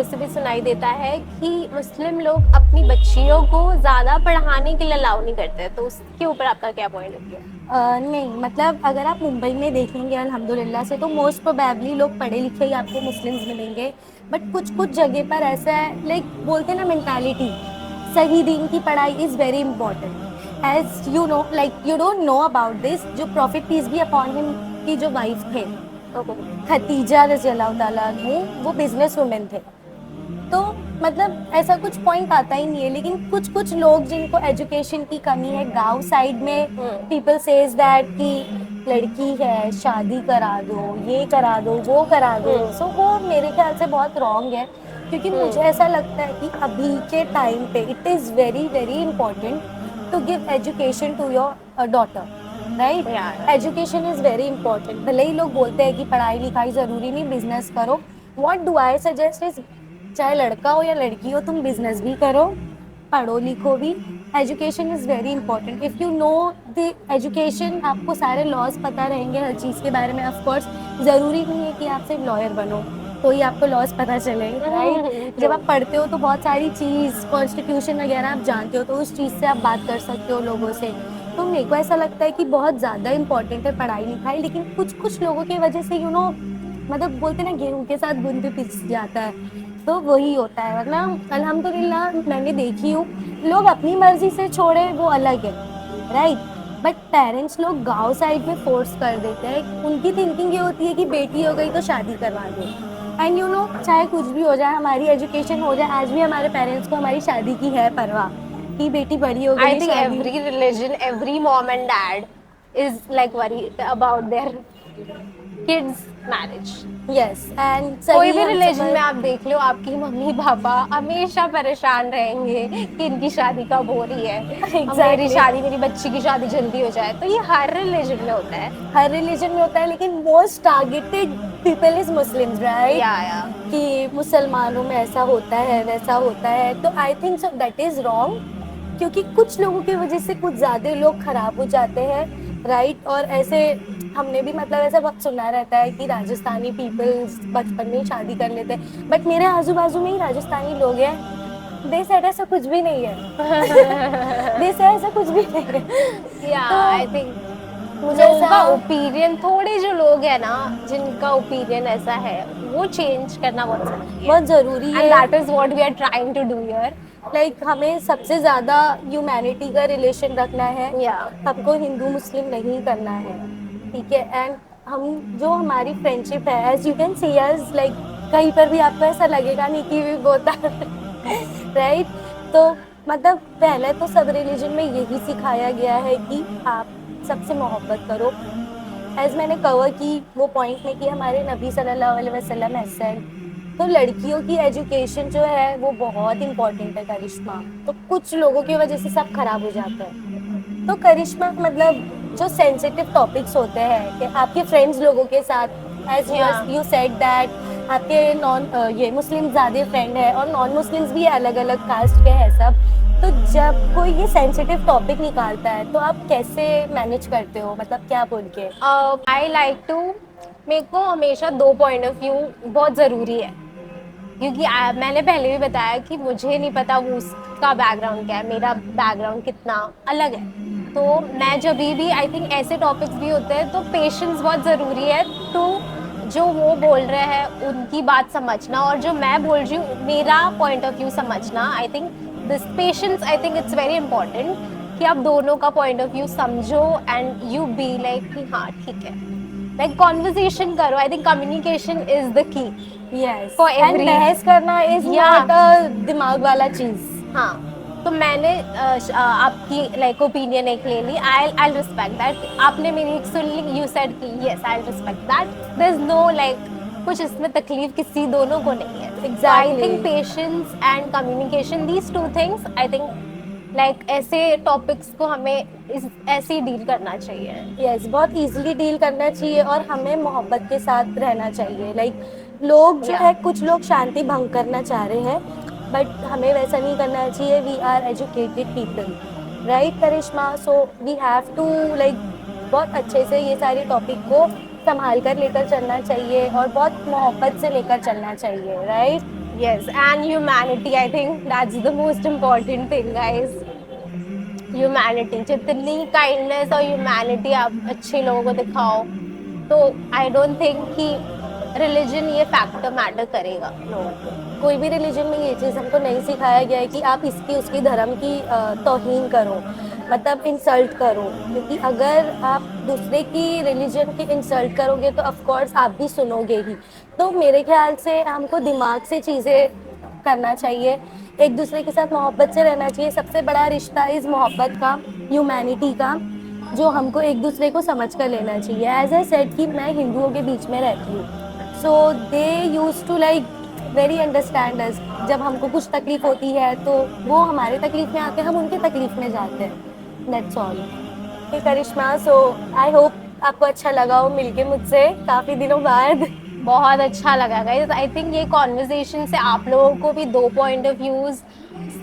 से भी सुनाई देता है कि मुस्लिम लोग अपनी बच्चियों को ज़्यादा पढ़ाने के लिए अलाउ नहीं करते, तो उसके ऊपर आपका क्या पॉइंट ऑफ व्यू है? नहीं, मतलब अगर आप मुंबई में देखेंगे अल्हम्दुलिल्लाह से, तो मोस्ट प्रोबेबली लोग पढ़े लिखे ही आपको मुस्लिम्स मिलेंगे। बट कुछ कुछ जगह पर ऐसा है, लाइक बोलते हैं ना मेंटालिटी, सही दीन की पढ़ाई is very important. As you know, like you don't know about this, जो prophet peace be upon him की जो वाइफ थे खदीजा रज़ी अल्लाह ताला अन्हु, वो बिजनेस वुमेन थे। तो मतलब ऐसा कुछ पॉइंट आता ही नहीं है, लेकिन कुछ कुछ लोग जिनको एजुकेशन की कमी है, गांव साइड में पीपल सेज दैट कि लड़की है शादी करा दो, ये करा दो, वो करा दो। सो वो मेरे ख्याल से बहुत रॉन्ग है, क्योंकि मुझे ऐसा लगता है कि अभी के टाइम पे it is very very important to give education to your daughter, right. Education is very important. भले ही लोग बोलते हैं कि पढ़ाई लिखाई ज़रूरी नहीं, बिजनेस करो। What do I suggest is, चाहे लड़का हो या लड़की हो, तुम बिजनेस भी करो, पढ़ो लिखो भी। Education is very important. If you know the education, आपको सारे लॉज पता रहेंगे हर चीज़ के बारे में। ऑफ कोर्स ज़रूरी नहीं है कि आप सिर्फ लॉयर बनो तो ही आपको लॉज पता चले, राइट। जब आप पढ़ते हो तो बहुत सारी चीज़, कॉन्स्टिट्यूशन वगैरह आप जानते हो, तो उस चीज़ से आप बात कर सकते हो लोगों से। तो मेरे को ऐसा लगता है कि बहुत ज़्यादा इंपॉर्टेंट है पढ़ाई लिखाई, लेकिन कुछ कुछ लोगों की वजह से मतलब बोलते हैं ना, गेहूं के साथ गुण भी पिस जाता है, तो वही होता है। वरना अल्हम्दुलिल्लाह मैंने देखी हूँ, लोग अपनी मर्जी से छोड़े वो अलग है, राइट। बट पेरेंट्स लोग गांव साइड में फोर्स कर देते हैं। उनकी थिंकिंग ये होती है कि बेटी हो गई तो शादी करवा दो। एंड चाहे कुछ भी हो जाए, हमारी एजुकेशन हो जाए, आज भी हमारे पेरेंट्स को हमारी शादी की है परवाह कि बेटी बड़ी हो गई I है, think शादी। every religion, every mom and dad is like worried about their kids' marriage. Yes, and कोई सही भी हम रिलीजन में समझ। आप देख लो, आपकी मम्मी पापा हमेशा परेशान रहेंगे कि इनकी शादी कब हो रही है, अब मेरी एग्जैक्टली। शादी, मेरी बच्ची की शादी जल्दी हो जाए। तो ये हर रिलीजन में होता है। हर रिलीजन में होता है, लेकिन most targeted people is Muslims, right. या कि मुसलमानों में ऐसा होता है वैसा होता है, तो I think so that is wrong. क्योंकि कुछ लोगों की वजह से कुछ ज्यादा लोग खराब हो जाते हैं, राइट। और ऐसे हमने भी मतलब ऐसा बहुत सुना रहता है कि राजस्थानी पीपल्स बचपन में ही शादी कर लेते हैं। बट मेरे आजू बाजू में ही राजस्थानी लोग हैं, दे सेड ऐसा कुछ भी नहीं है। दे से ऐसा कुछ भी नहीं है। या तो आई थिंक मुझे लोगों का ऐसा ओपिनियन, थोड़े जो लोग हैं ना जिनका ओपिनियन ऐसा है, वो चेंज करना बहुत जरूरी है। बहुत ज़रूरी एंड है। That is what we are trying to do here. Like हमें सबसे ज़्यादा ह्यूमैनिटी का रिलेशन रखना है, या हमको हिंदू मुस्लिम नहीं करना है, ठीक है। एंड हम जो हमारी फ्रेंडशिप है, as you can see us, like कहीं पर भी आपको ऐसा लगेगा नहीं कि भी बोता राइट। तो मतलब पहले तो सब रिलीजन में यही सिखाया गया है कि आप सबसे मोहब्बत करो। एज मैंने कवर की वो पॉइंट में कि हमारे नबी सल्लल्लाहु अलैहि वसल्लम है सेड, तो लड़कियों की एजुकेशन जो है वो बहुत इंपॉर्टेंट है करिश्मा। तो कुछ लोगों की वजह से सब खराब हो जाता है। तो करिश्मा मतलब जो सेंसिटिव टॉपिक्स होते हैं कि आपके फ्रेंड्स लोगों के साथ, एज या यू सेड दैट आपके नॉन ये मुस्लिम ज़्यादा फ्रेंड है और नॉन मुस्लिम्स भी अलग अलग कास्ट के हैं सब। तो जब कोई ये सेंसिटिव टॉपिक निकालता है तो आप कैसे मैनेज करते हो, मतलब क्या बोल के? आई लाइक टू, मेरे को हमेशा दो पॉइंट ऑफ व्यू बहुत ज़रूरी है, क्योंकि मैंने पहले भी बताया कि मुझे नहीं पता वो उसका बैकग्राउंड क्या है, मेरा बैकग्राउंड कितना अलग है। तो मैं जब भी आई थिंक ऐसे टॉपिक्स भी होते हैं तो पेशेंस बहुत ज़रूरी है। तो जो वो बोल रहे हैं उनकी बात समझना, और जो मैं बोल रही हूँ मेरा पॉइंट ऑफ व्यू समझना। I think this patience, I think it's very important कि आप दोनों का पॉइंट ऑफ व्यू समझो एंड यू बी लाइक कि हाँ ठीक है, लाइक कॉन्वर्सेशन करो। I think communication is the key yes, for and every. बहस करना इज या नॉट अ दिमाग वाला चीज। हाँ, तो मैंने आपकी लाइक ओपिनियन एक ले ली, आई रिस्पेक्ट दैट। आपने मेरी एक सुन ली, यू सेड कि yes I respect that, there is no like कुछ इसमें तकलीफ किसी दोनों को नहीं है। तो I think exactly. Patience and communication, these two things, I think like ऐसे टॉपिक्स को हमें ऐसे ही डील करना चाहिए। यस, बहुत इजीली डील करना चाहिए और हमें मोहब्बत के साथ रहना चाहिए। लाइक लोग जो या है, कुछ लोग शांति भंग करना चाह रहे हैं, बट हमें वैसा नहीं करना चाहिए। We are educated people, right Karishma. So we have to like बहुत अच्छे से ये सारे टॉपिक को संभाल कर लेकर चलना चाहिए और बहुत मोहब्बत से लेकर चलना चाहिए, right. Yes, and humanity, I think that's the most important thing, guys. Humanity, जितनी काइंडनेस और ह्यूमैनिटी आप अच्छे लोगों को दिखाओ, तो आई डोंट थिंक कि रिलीजन ये फैक्टर मैटर करेगा लोगों को। कोई भी रिलीजन में ये चीज़ हमको नहीं सिखाया गया है कि आप इसकी उसकी धर्म की तौहीन करो, मतलब इंसल्ट करो, क्योंकि अगर आप दूसरे की रिलीजन की इंसल्ट करोगे तो ऑफ कोर्स आप भी सुनोगे ही। तो मेरे ख्याल से हमको दिमाग से चीज़ें करना चाहिए, एक दूसरे के साथ मोहब्बत से रहना चाहिए। सबसे बड़ा रिश्ता इस मोहब्बत का, ह्यूमैनिटी का, जो हमको एक दूसरे को समझ कर लेना चाहिए। एज आई सेड कि मैं हिंदुओं के बीच में रहती हूँ, so they use to like very understand us. जब हमको कुछ तकलीफ होती है तो वो हमारे तकलीफ में आते हैं, हम उनके तकलीफ में जाते हैं। That's all. Okay Karishma, so I hope आपको अच्छा लगा हो मिलके मुझसे काफ़ी दिनों बाद। बहुत अच्छा लगा गाइस। आई थिंक ये कॉन्वर्सेशन से आप लोगों को भी 2 पॉइंट ऑफ व्यूज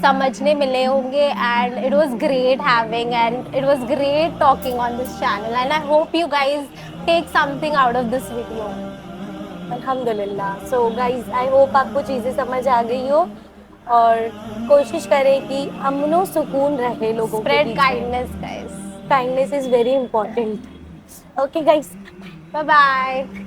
समझने मिले होंगे, and it was great having and it was great talking on this channel, and I hope you guys take something out of this video. अल्हम्दुलिल्लाह। सो गाइज आई होप आपको चीज़ें समझ आ गई हो, और कोशिश करें कि अमनो सुकून रहे लोगों के स्प्रेड बीच में। Kindness guys. Kindness is very important. Okay guys. Bye bye.